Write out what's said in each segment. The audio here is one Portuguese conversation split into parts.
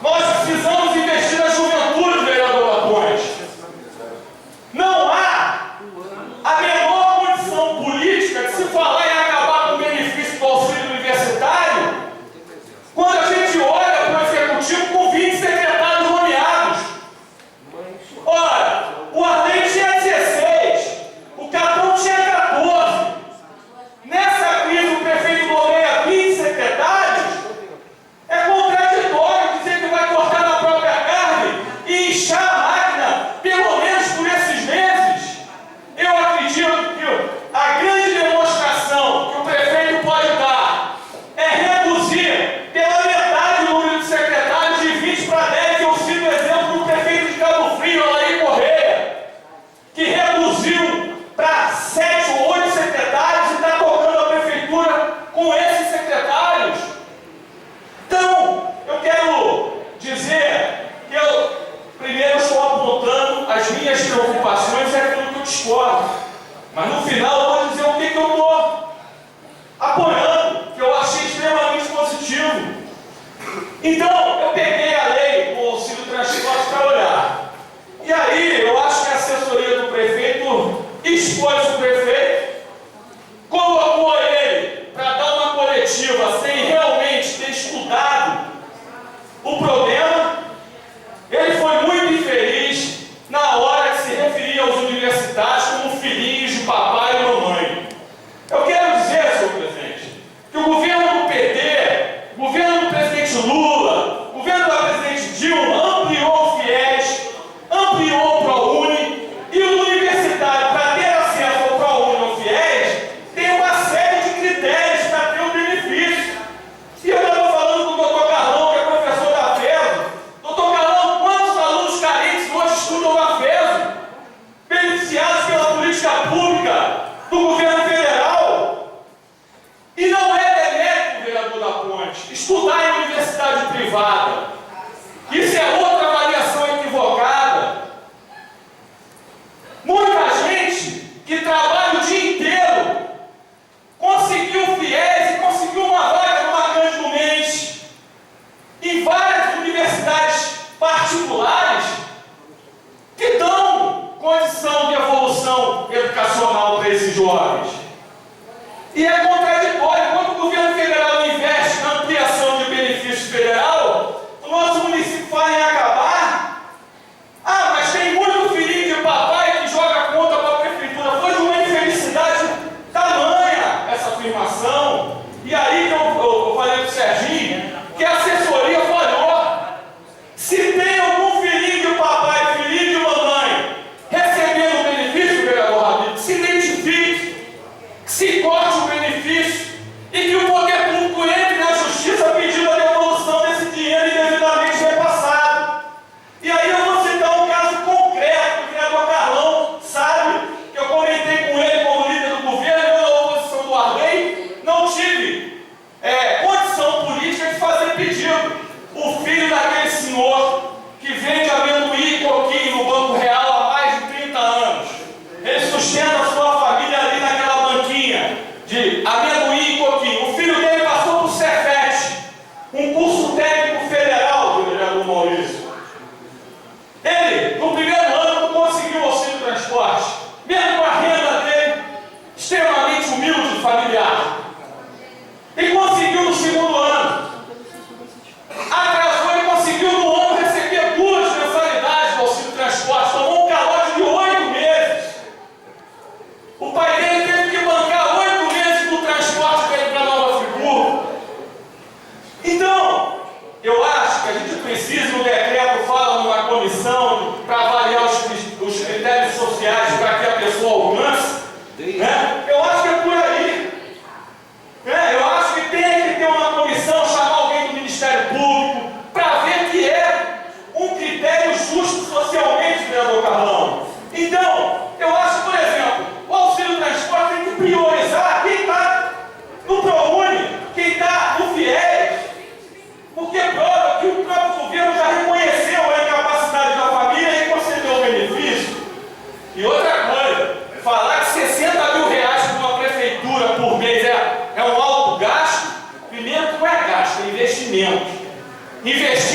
Nós precisamos investir na juventude, vereador Lapões. Não há a menor condição política de se falar em acabar com o benefício do auxílio universitário quando a gente olha para o executivo com 20 secretários nomeados. Ora, o Arley tinha 16, o Capão tinha 14. Nessa crise, o prefeito nomeia 20 secretários. É contraditório dizer que vai cortar na própria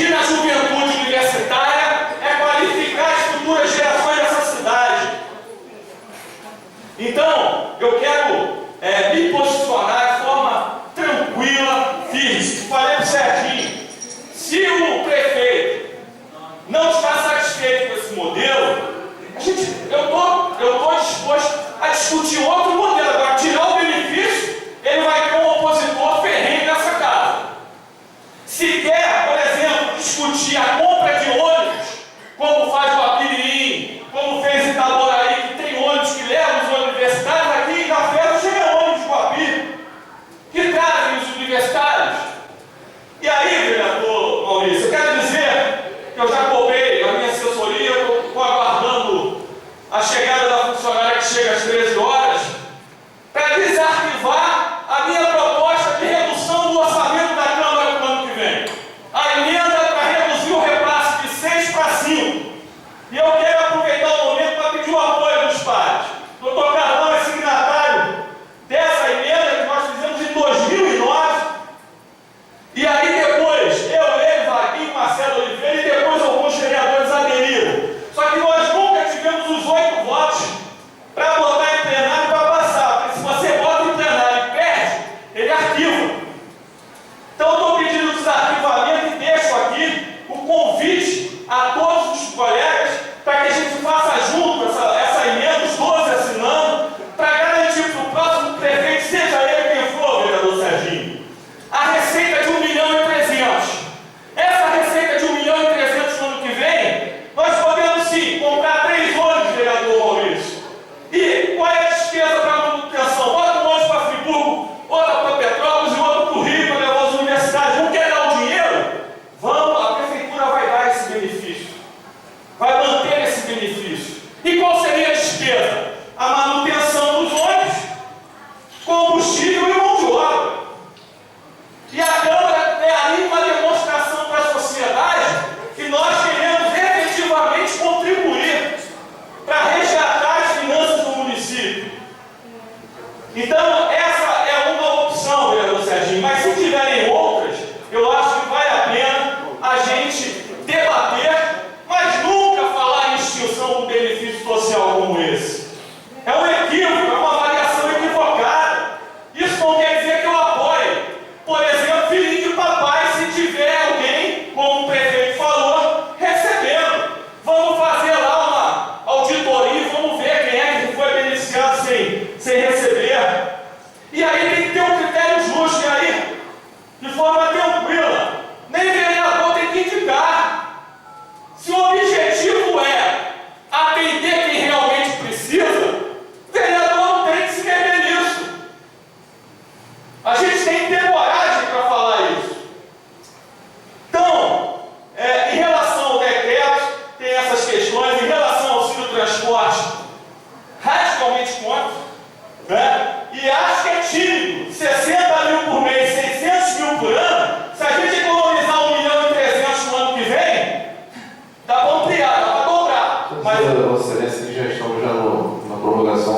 investir na juventude universitária é qualificar as futuras gerações dessa cidade. Então, eu quero me posicionar de forma tranquila, firme. Falei para o Serginho, se o prefeito não está satisfeito com esse modelo, eu estou disposto a discutir outro modelo. Agora, tirar o benefício, ele vai ter um opositor ferrenho nessa casa. Se quer, por exemplo, discutir a compra de ônibus, como faz o Apimirim, como fez em Itaboraí, que tem ônibus que levam os universitários, aqui na Fera chega ônibus com a que trazem os universitários. E aí, vereador Maurício, eu quero dizer que eu já cobrei a minha assessoria, estou aguardando a chegada da funcionária que chega às 13 horas, para desarquivar a minha proposta de redução do orçamento da Câmara para o ano que vem. A emenda para reduzir o repasse de 6 para 5. E eu quero aproveitar o momento para pedir o apoio dos pares. O doutor Carlão é signatário dessa emenda que nós fizemos em 2009. E aí depois, ele, Vaguinho, Marcelo Oliveira e depois alguns vereadores aderiram. Só que nós nunca tivemos os 8 votos para botar em plenário e para passar. Porque se você bota em plenário e perde, ele arquiva. Então eu estou pedindo desarquivamento e deixo aqui o convite a todos os colegas para que a gente faça junto essa emenda, os 12 assinando, para garantir para o próximo prefeito, seja ele quem for, vereador Serginho, a receita de 1.300.000. Essa receita de 1.300.000 no ano que vem, nós podemos sim comprar 3 ônibus, vereador Maurício. E qual é a despesa para a manutenção? Bota um ônibus para Friburgo, outra para Petrópolis e outro para o Rio, para levar as universidades. Não quer dar o dinheiro? Vamos, a prefeitura vai dar esse benefício. Vai manter esse benefício. E qual seria a despesa? A manutenção dos ônibus, combustível e mão de obra. E a Câmara é ali uma demonstração para a sociedade que nós queremos efetivamente contribuir para resgatar as finanças do município. Então, essa é uma opção, vereador Serginho, mas se tiverem outras, eu acho que vale a pena a gente debater, mas nunca falar em extinção do benefício social como esse. É um equívoco, é uma avaliação equivocada. Isso não quer dizer que eu apoie. Por exemplo, filhinho de papai, se tiver alguém, como o prefeito falou, recebendo. Vamos fazer lá uma auditoria, vamos ver quem é que foi beneficiado sem receber. E aí tem que ter um critério justo, e aí, de forma tranquila. Nem vereador tem que indicar. Se o objetivo é atender quem realmente precisa, o vereador não tem que se meter nisso. A gente tem que ter coragem para falar isso. Então, em relação ao decreto, tem essas questões. Em relação ao auxílio transporte, radicalmente contra, né? E acho que é tímido. 60 mil por mês, 600 mil por ano. Se a gente economizar 1.300.000 no ano que vem, dá para ampliar, dá para dobrar. Mas Vossa Excelência, que já estamos na prorrogação